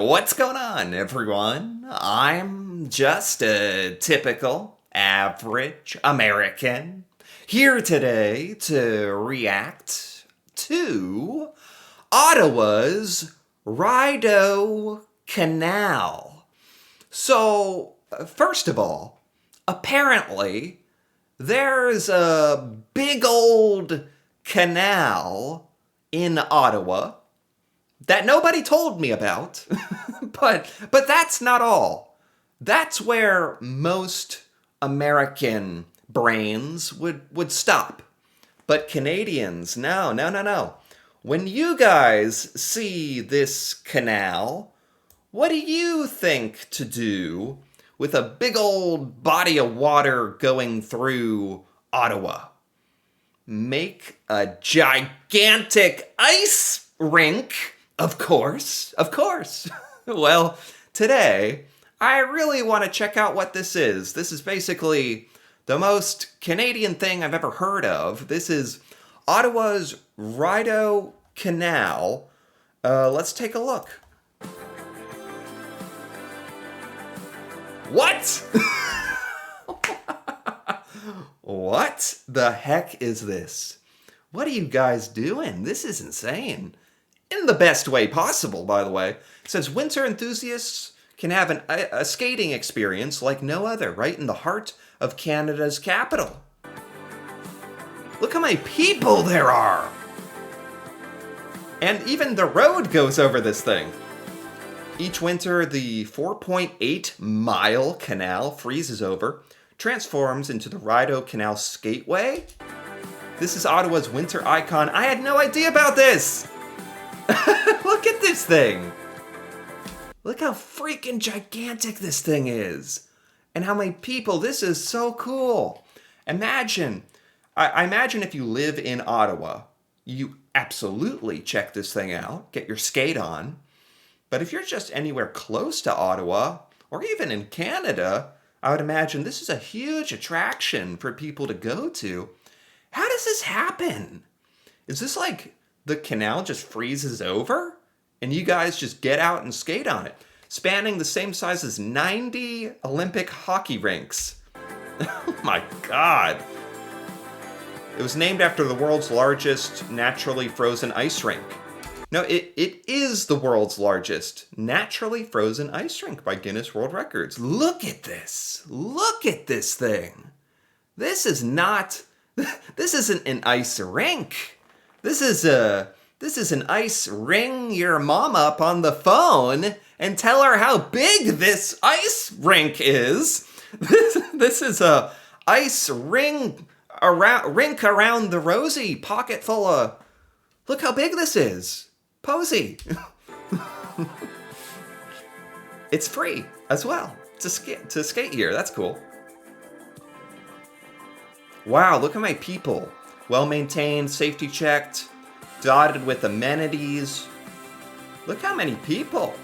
What's going on, everyone? I'm just a typical, average American here today to react to Ottawa's Rideau Canal. So, first of all, apparently there's a big old canal in Ottawa that nobody told me about. but that's not all. That's where most American brains would stop. But Canadians, no, no, no, no. When you guys see this canal, what do you think to do with a big old body of water going through Ottawa? Make a gigantic ice rink, of course, of course. Well, today, I really want to check out what this is. This is basically the most Canadian thing I've ever heard of. This is Ottawa's Rideau Canal. Let's take a look. What? What the heck is this? What are you guys doing? This is insane. In the best way possible, by the way. It says winter enthusiasts can have a skating experience like no other, right in the heart of Canada's capital. Look how many people there are! And even the road goes over this thing. Each winter, the 4.8-mile canal freezes over, transforms into the Rideau Canal Skateway. This is Ottawa's winter icon. I had no idea about this! Look at this thing! Look how freaking gigantic this thing is! And how many people, this is so cool! Imagine, I imagine if you live in Ottawa, you absolutely check this thing out, get your skate on. But if you're just anywhere close to Ottawa, or even in Canada, I would imagine this is a huge attraction for people to go to. How does this happen? Is this like the canal just freezes over and you guys just get out and skate on it, spanning the same size as 90 Olympic hockey rinks? Oh my God. It was named after the world's largest naturally frozen ice rink. No, it is the world's largest naturally frozen ice rink by Guinness World Records. Look at this. Look at this thing. This is not, this isn't an ice rink. This is an ice ring your mom up on the phone and tell her how big this ice rink is. This is a ice rink around the rosy pocket full of, look how big this is. Posy. It's free as well to skate here. That's cool. Wow, look at my people. Well maintained, safety checked, dotted with amenities. Look how many people.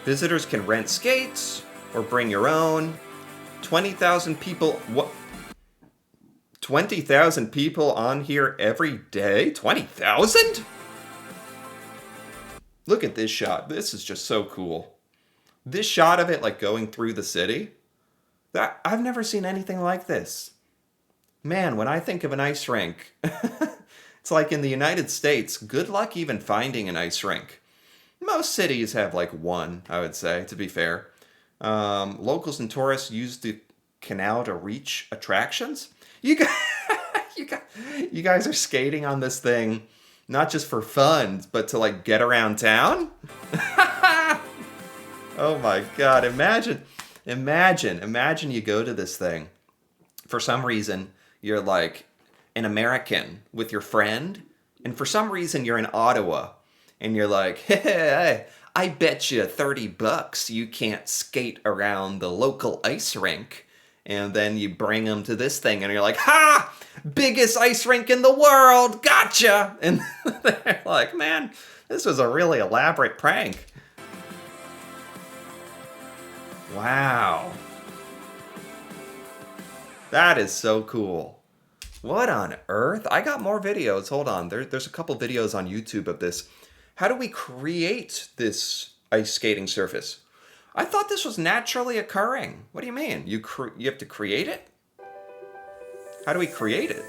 Visitors can rent skates or bring your own. 20,000 people. What? 20,000 people on here every day? 20,000? Look at this shot. This is just so cool. This shot of it like going through the city, that I've never seen anything like this. Man, when I think of an ice rink, it's like in the United States, good luck even finding an ice rink. Most cities have like one, I would say, to be fair. Locals and tourists use the canal to reach attractions. You guys, you guys are skating on this thing. Not just for fun, but to like get around town? Oh my God, imagine you go to this thing. For some reason, you're like an American with your friend, and for some reason you're in Ottawa, and you're like, hey, I bet you $30 you can't skate around the local ice rink. And then you bring them to this thing and you're like, ha! Biggest ice rink in the world! Gotcha! And they're like, man, this was a really elaborate prank. Wow. That is so cool. What on earth? I got more videos. Hold on. There's a couple videos on YouTube of this. How do we create this ice skating surface. I thought this was naturally occurring. What do you mean? You have to create it? How do we create it?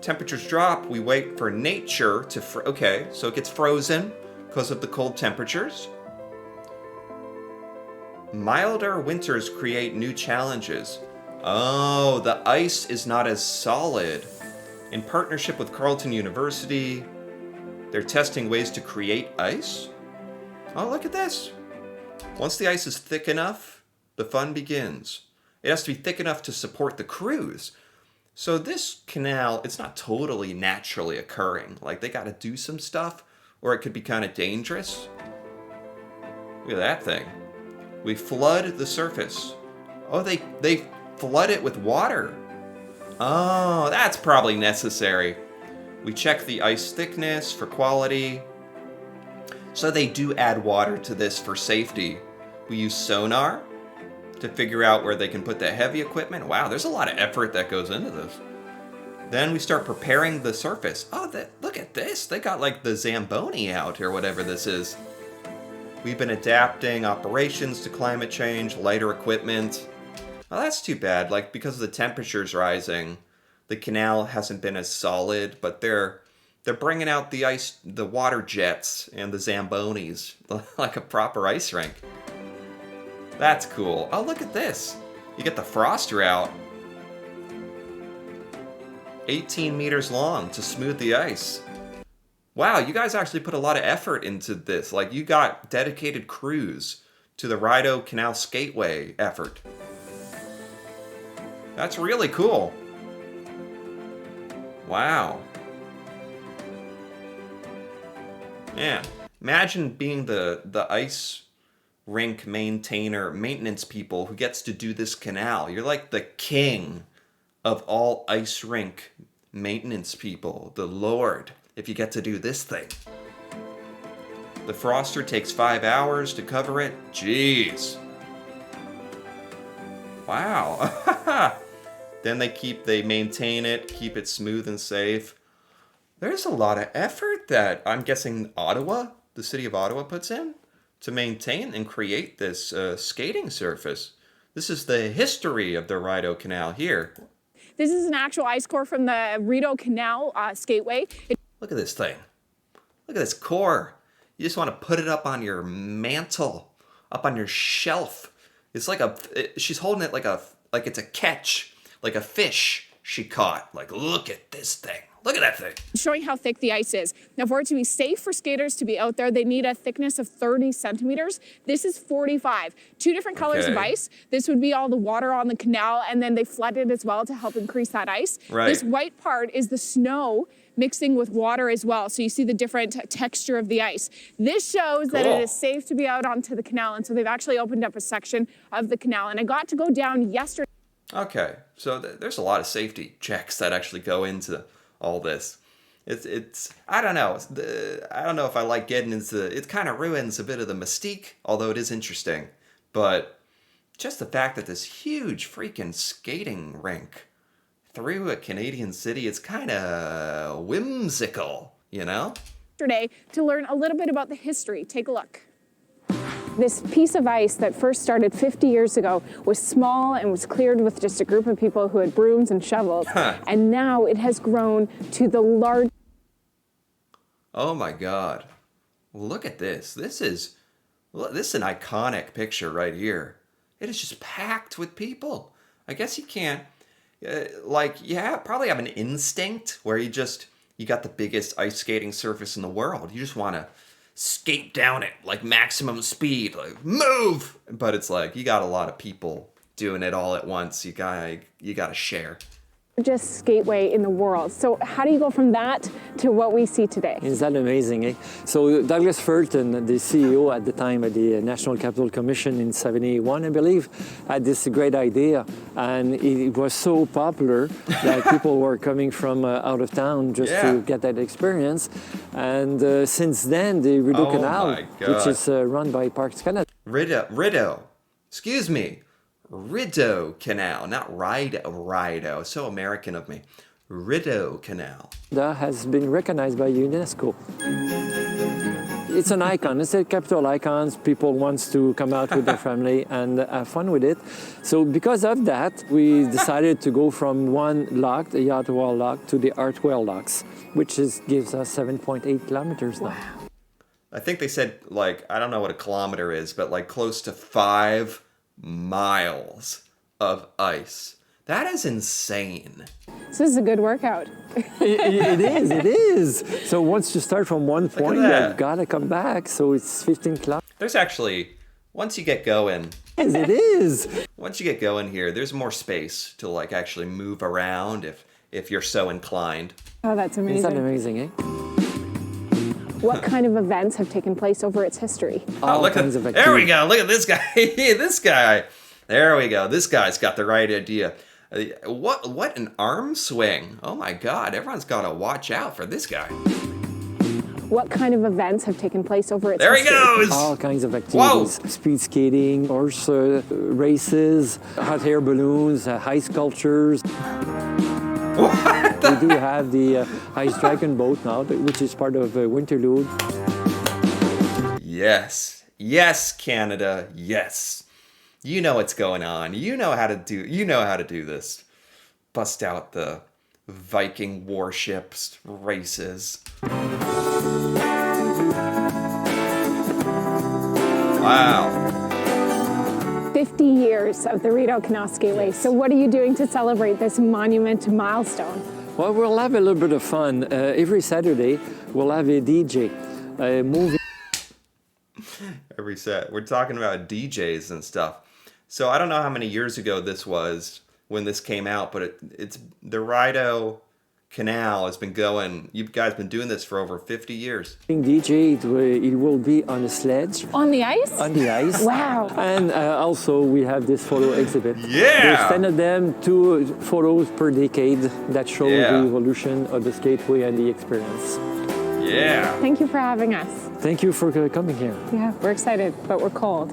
Temperatures drop, we wait for nature to okay, so it gets frozen because of the cold temperatures. Milder winters create new challenges. Oh, the ice is not as solid. In partnership with Carleton University, they're testing ways to create ice. Oh, look at this. Once the ice is thick enough, the fun begins. It has to be thick enough to support the cruise. So this canal, it's not totally naturally occurring. Like, they got to do some stuff, or it could be kind of dangerous. Look at that thing. We flood the surface. Oh, they flood it with water. Oh, that's probably necessary. We check the ice thickness for quality. So they do add water to this for safety. We use sonar to figure out where they can put the heavy equipment. Wow, there's a lot of effort that goes into this. Then we start preparing the surface. Oh, look at this. They got like the Zamboni out or whatever this is. We've been adapting operations to climate change, lighter equipment. Well, that's too bad. Like, because of the temperatures rising, the canal hasn't been as solid, but they're bringing out the ice, the water jets and the Zambonis like a proper ice rink. That's cool. Oh, look at this. You get the froster out. 18 meters long to smooth the ice. Wow, you guys actually put a lot of effort into this. Like, you got dedicated crews to the Rideau Canal Skateway effort. That's really cool. Wow. Man, imagine being the ice rink maintenance people who gets to do this canal. You're like the king of all ice rink maintenance people, the Lord, if you get to do this thing. The froster takes 5 hours to cover it. Jeez. Wow. Then they maintain it, keep it smooth and safe. There's a lot of effort that I'm guessing Ottawa, the city of Ottawa, puts in to maintain and create this skating surface. This is the history of the Rideau Canal here. This is an actual ice core from the Rideau Canal skateway. Look at this thing. Look at this core. You just want to put it up on your mantle, up on your shelf. It's like she's holding it like it's a catch, like a fish she caught. Like, look at this thing. Look at that thing. Showing how thick the ice is. Now, for it to be safe for skaters to be out there, they need a thickness of 30 centimeters. This is 45. Two different colors of ice. This would be all the water on the canal, and then they flood it as well to help increase that ice. Right. This white part is the snow mixing with water as well. So you see the different texture of the ice. This shows that it is safe to be out onto the canal. And so they've actually opened up a section of the canal. And I got to go down yesterday. Okay, so there's a lot of safety checks that actually go into all this. It's I don't know. I don't know if I like getting into it. Kind of ruins a bit of the mystique, although it is interesting. But just the fact that this huge freaking skating rink through a Canadian city, it's kind of whimsical, you know? Yesterday to learn a little bit about the history. Take a look. This piece of ice that first started 50 years ago was small and was cleared with just a group of people who had brooms and shovels. And now it has grown to the large. Oh my God. Look at this. This is an iconic picture right here. It is just packed with people. I guess you can't, probably have an instinct where you got the biggest ice skating surface in the world. You just want to skate down it like maximum speed, like move. But it's like you got a lot of people doing it all at once. You gotta share. Largest skateway in the world. So how do you go from that to what we see today? Is that amazing, eh? So Douglas Fulton, the CEO at the time at the National Capital Commission in 71, I believe, had this great idea. And it was so popular that people were coming from out of town just to get that experience. And since then, the Rideau Canal, which is run by Parks Canada. Rideau. Excuse me. Rideau Canal, not Rideau. So American of me. Rideau Canal. That has been recognized by UNESCO. it's an icon. It's a capital icon. People wants to come out with their family and have fun with it. So because of that, we decided to go from one lock, the Ottawa lock, to the Hartwell locks, which gives us 7.8 kilometers now. I think they said, like, I don't know what a kilometer is, but like close to 5 miles of ice. That is insane. So this is a good workout. It is. So once you start from one point, you've got to come back. So it's 15 kilometers. There's actually, once you get going, It is. once you get going here, there's more space to like actually move around if you're so inclined. Oh, that's amazing. Isn't that amazing, eh? What kind of events have taken place over its history? All look kinds at, of there we activities. go. Look at this guy. This guy. There we go. This guy's got the right idea. What an arm swing. Oh my God. Everyone's got to watch out for this guy. What kind of events have taken place over its There he history? goes. All kinds of activities. Whoa. Speed skating, horse races, hot air balloons, ice sculptures. What the? We do have the ice dragon boat now, which is part of Winterlude. Yes. Yes, Canada. Yes. You know what's going on. You know how to do this. Bust out the Viking warships races. Wow. 50 years of the Rideau Canal Skateway. So what are you doing to celebrate this monument milestone? Well, we'll have a little bit of fun. Every Saturday, we'll have a DJ movie. Every set. We're talking about DJs and stuff. So I don't know how many years ago this was when this came out, but it's the Rideau Canal has been going. You guys been doing this for over 50 years. DJ, it will be on a sledge. On the ice? On the ice. Wow. And also we have this photo exhibit. Yeah. There's 10 of them, 2 photos per decade that show the evolution of the skateway and the experience. Yeah. Thank you for having us. Thank you for coming here. Yeah, we're excited, but we're cold.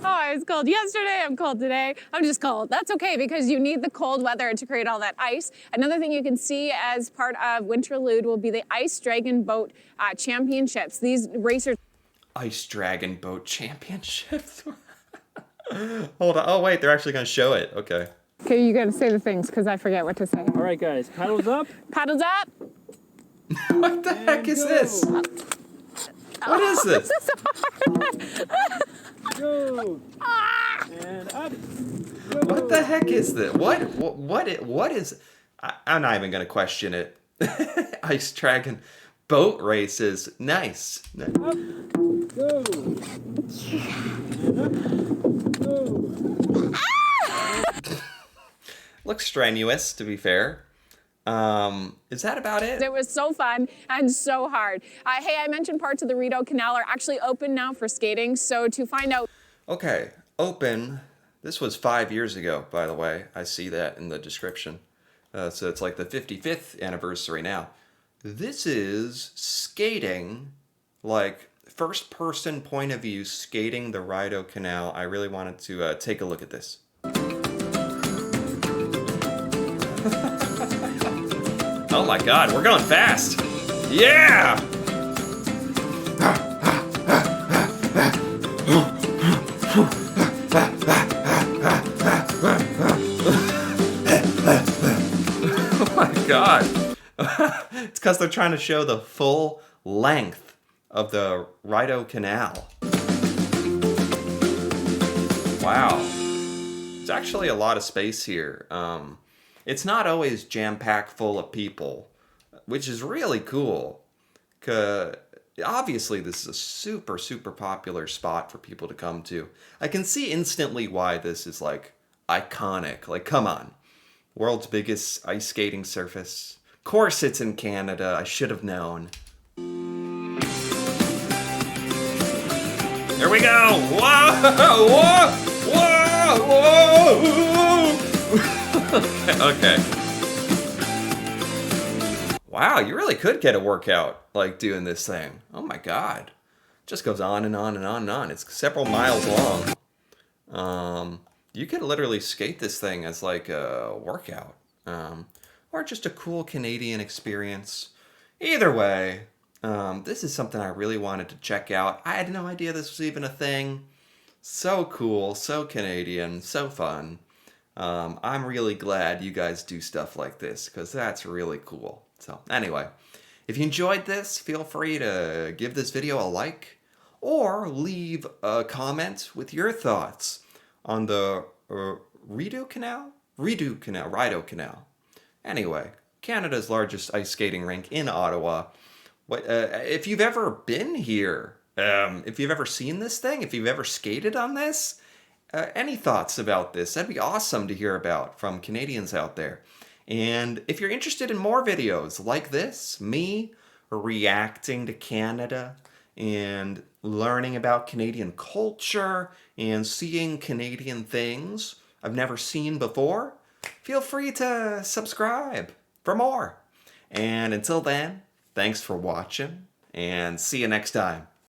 Oh, I was cold yesterday, I'm cold today. I'm just cold. That's okay because you need the cold weather to create all that ice. Another thing you can see as part of Winterlude will be the Ice Dragon Boat Championships. These racers... Ice Dragon Boat Championships. Hold on. Oh, wait, they're actually going to show it. Okay. Okay, you gotta say the things because I forget what to say. All right, guys, paddles up. Paddles up. What the heck is this? What is this? Go. And up. Go. What the heck is this? What is... I'm not even going to question it. Ice Dragon boat races. Nice. Up. Go. And up. Go. Looks strenuous, to be fair. Is that about it? It was so fun and so hard. Hey, I mentioned parts of the Rideau Canal are actually open now for skating. So to find out... Okay, open. This was 5 years ago, by the way. I see that in the description. So it's like the 55th anniversary now. This is skating, like first person point of view, skating the Rideau Canal. I really wanted to take a look at this. Oh my God, we're going fast. Yeah! Oh my God. It's because they're trying to show the full length of the Rideau Canal. Wow. There's actually a lot of space here. It's not always jam-packed full of people, which is really cool. 'Cause obviously, this is a super, super popular spot for people to come to. I can see instantly why this is, like, iconic. Like, come on. World's biggest ice skating surface. Of course it's in Canada. I should have known. There we go. Whoa! Whoa! Whoa! Whoa! Okay. Wow, you really could get a workout, like, doing this thing. Oh my God. Just goes on and on and on and on. It's several miles long. You could literally skate this thing as, like, a workout. Or just a cool Canadian experience. Either way, this is something I really wanted to check out. I had no idea this was even a thing. So cool, so Canadian, so fun. I'm really glad you guys do stuff like this because that's really cool. So anyway, if you enjoyed this, feel free to give this video a like or leave a comment with your thoughts on the Rideau Canal? Rideau Canal. Anyway, Canada's largest ice skating rink in Ottawa. If you've ever been here, if you've ever seen this thing, if you've ever skated on this, any thoughts about this? That'd be awesome to hear about from Canadians out there. And if you're interested in more videos like this, me reacting to Canada and learning about Canadian culture and seeing Canadian things I've never seen before, feel free to subscribe for more. And until then, thanks for watching and see you next time.